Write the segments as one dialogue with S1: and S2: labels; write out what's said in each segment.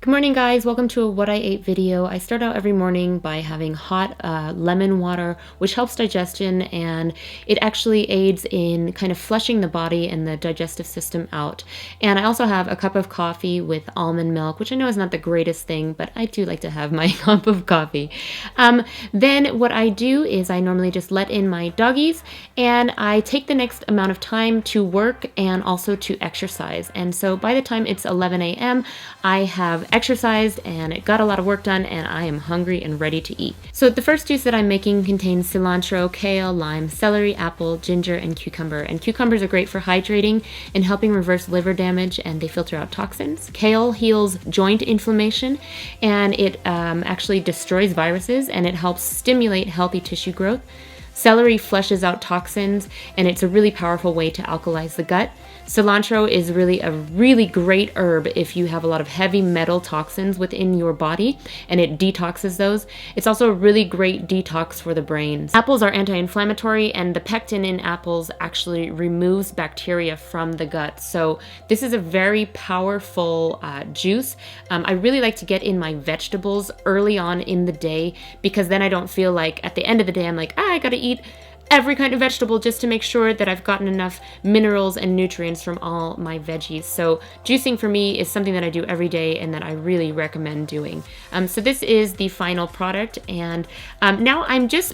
S1: Good morning, guys. Welcome to a What I Ate video. I start out every morning by having hot lemon water, which helps digestion, and it actually aids in kind of flushing the body and the digestive system out. And I also have a cup of coffee with almond milk, which I know is not the greatest thing, but I do like to have my cup of coffee. Then what I do is I normally just let in my doggies, and I take the next amount of time to work and also to exercise. And so by the time it's 11 a.m., I have exercised and it got a lot of work done, and I am hungry and ready to eat. So the first juice that I'm making contains cilantro, kale, lime, celery, apple, ginger, and cucumber. And cucumbers are great for hydrating and helping reverse liver damage, and they filter out toxins. Kale heals joint inflammation, and it actually destroys viruses, and it helps stimulate healthy tissue growth. Celery flushes out toxins, and it's a really powerful way to alkalize the gut. Cilantro is really a really great herb if you have a lot of heavy metal toxins within your body, and it detoxes those. It's also a really great detox for the brains. Apples are anti-inflammatory, and the pectin in apples actually removes bacteria from the gut. So this is a very powerful juice. I really like to get in my vegetables early on in the day, because then I don't feel like at the end of the day I'm like, I gotta eat every kind of vegetable just to make sure that I've gotten enough minerals and nutrients from all my veggies. So juicing for me is something that I do every day and that I really recommend doing. So this is the final product, and now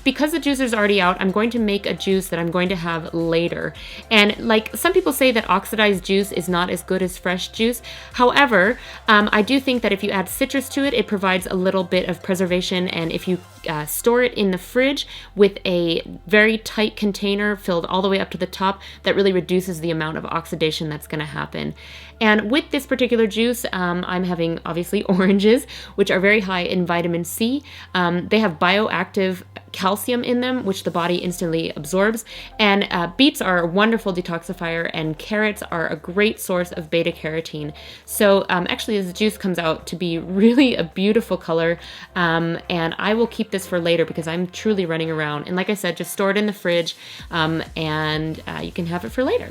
S1: because the juicer is already out, I'm going to make a juice that I'm going to have later. And like some people say that oxidized juice is not as good as fresh juice. However, I do think that if you add citrus to it, it provides a little bit of preservation, and if you store it in the fridge with a very tight container filled all the way up to the top, that really reduces the amount of oxidation that's going to happen. And with this particular juice, I'm having obviously oranges, which are very high in vitamin C. They have bioactive calcium in them, which the body instantly absorbs. And beets are a wonderful detoxifier, and carrots are a great source of beta carotene. So actually this juice comes out to be really a beautiful color, and I will keep this for later because I'm truly running around. And like I said, just store it in the fridge, and you can have it for later.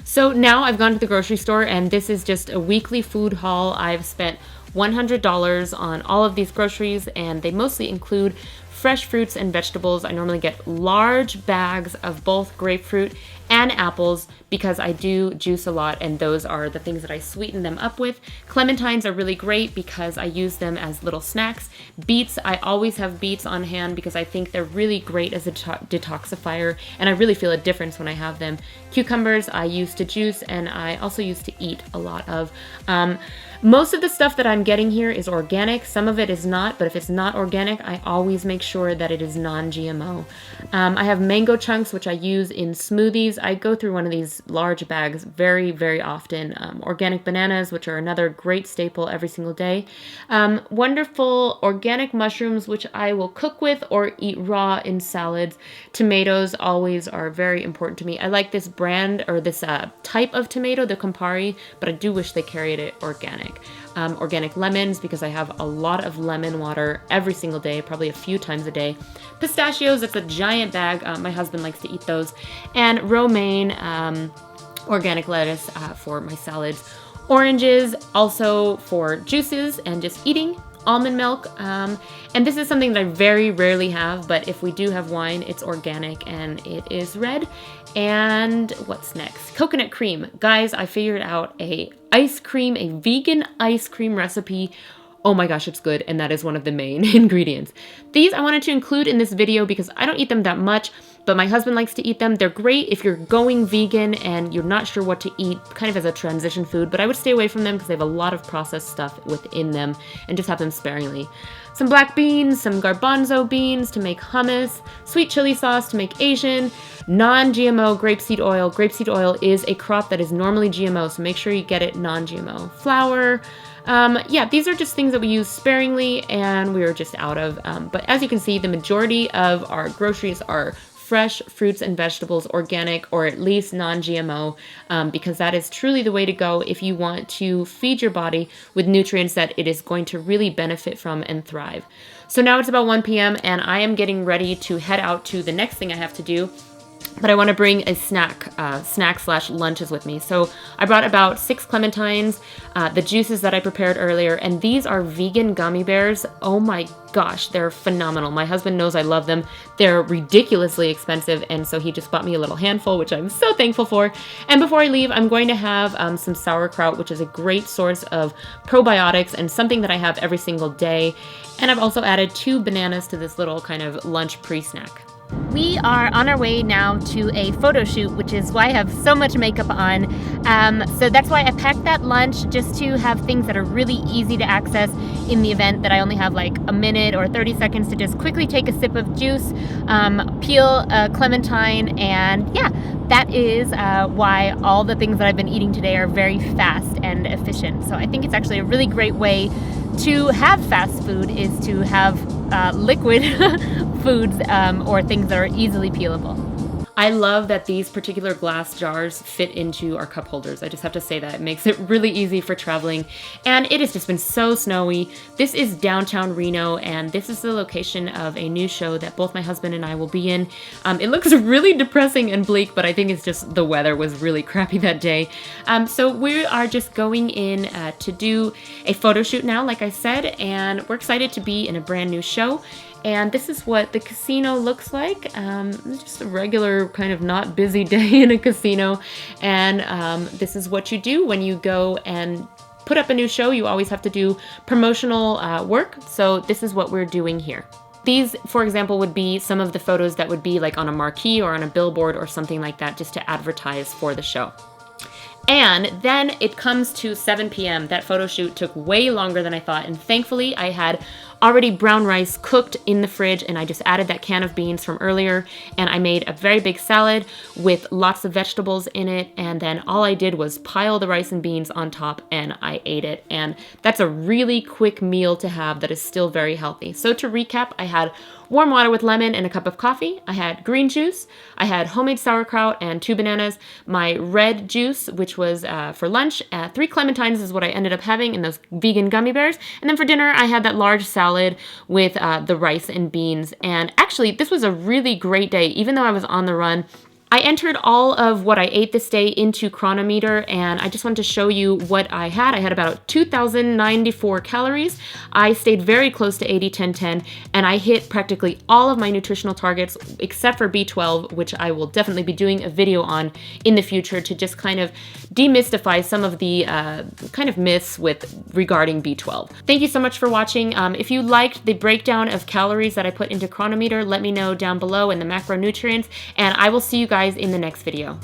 S1: So now I've gone to the grocery store, and this is just a weekly food haul. I've spent $100 on all of these groceries, and they mostly include fresh fruits and vegetables. I normally get large bags of both grapefruit and apples because I do juice a lot, and those are the things that I sweeten them up with. Clementines are really great because I use them as little snacks. Beets, I always have beets on hand because I think they're really great as a detoxifier, and I really feel a difference when I have them. Cucumbers I use to juice, and I also use to eat a lot of. Most of the stuff that I'm getting here is organic. Some of it is not, but if it's not organic, I always make sure that it is non-GMO. I have mango chunks, which I use in smoothies. I go through one of these large bags very, very often. Organic bananas, which are another great staple every single day. Wonderful organic mushrooms, which I will cook with or eat raw in salads. Tomatoes always are very important to me. I like this brand or this type of tomato, the Campari, but I do wish they carried it organic. Organic lemons, because I have a lot of lemon water every single day, probably a few times a day. Pistachios, it's a giant bag. My husband likes to eat those. And romaine, organic lettuce for my salads. Oranges, also for juices and just eating. Almond milk, and this is something that I very rarely have, but if we do have wine, it's organic and it is red. And what's next? Coconut cream. Guys, I figured out a vegan ice cream recipe. Oh my gosh, it's good, and that is one of the main ingredients. These I wanted to include in this video because I don't eat them that much, but my husband likes to eat them. They're great if you're going vegan and you're not sure what to eat, kind of as a transition food, but I would stay away from them because they have a lot of processed stuff within them, and just have them sparingly. Some black beans, some garbanzo beans to make hummus, sweet chili sauce to make Asian, non-GMO grapeseed oil. Grapeseed oil is a crop that is normally GMO, so make sure you get it non-GMO. Flour. Yeah, these are just things that we use sparingly and we are just out of. But as you can see, the majority of our groceries are fresh fruits and vegetables, organic, or at least non-GMO, because that is truly the way to go if you want to feed your body with nutrients that it is going to really benefit from and thrive. So now it's about 1 p.m. and I am getting ready to head out to the next thing I have to do. but I want to bring a snack slash lunches with me. So I brought about 6 clementines, the juices that I prepared earlier, and these are vegan gummy bears. Oh my gosh, they're phenomenal. My husband knows I love them. They're ridiculously expensive, and so he just bought me a little handful, which I'm so thankful for. And before I leave, I'm going to have some sauerkraut, which is a great source of probiotics and something that I have every single day. And I've also added 2 bananas to this little kind of lunch pre-snack. We are on our way now to a photo shoot, which is why I have so much makeup on. So that's why I packed that lunch, just to have things that are really easy to access in the event that I only have like a minute or 30 seconds to just quickly take a sip of juice, peel a clementine, and yeah, that is why all the things that I've been eating today are very fast and efficient. So I think it's actually a really great way to have fast food, is to have liquid foods or things that are easily peelable. I love that these particular glass jars fit into our cup holders. I just have to say that. It makes it really easy for traveling. And it has just been so snowy. This is downtown Reno, and this is the location of a new show that both my husband and I will be in. It looks really depressing and bleak, but I think it's just the weather was really crappy that day. So we are just going in to do a photo shoot now, like I said, and we're excited to be in a brand new show. And this is what the casino looks like. It's just a regular kind of not busy day in a casino. And this is what you do when you go and put up a new show. You always have to do promotional work. So this is what we're doing here. These, for example, would be some of the photos that would be like on a marquee or on a billboard or something like that, just to advertise for the show. And then it comes to 7 p.m. That photo shoot took way longer than I thought, and thankfully I had already brown rice cooked in the fridge, and I just added that can of beans from earlier, and I made a very big salad with lots of vegetables in it, and then all I did was pile the rice and beans on top, and I ate it. And that's a really quick meal to have that is still very healthy. So to recap, I had warm water with lemon and a cup of coffee. I had green juice. I had homemade sauerkraut and 2 bananas. My red juice, which was for lunch. 3 clementines is what I ended up having in those vegan gummy bears. And then for dinner, I had that large salad with the rice and beans. And actually, this was a really great day, even though I was on the run. I entered all of what I ate this day into Cronometer, and I just wanted to show you what I had. I had about 2,094 calories. I stayed very close to 80-10-10, and I hit practically all of my nutritional targets except for B12, which I will definitely be doing a video on in the future to just kind of demystify some of the kind of myths regarding B12. Thank you so much for watching. If you liked the breakdown of calories that I put into Cronometer, let me know down below in the macronutrients, and I will see you guys in the next video.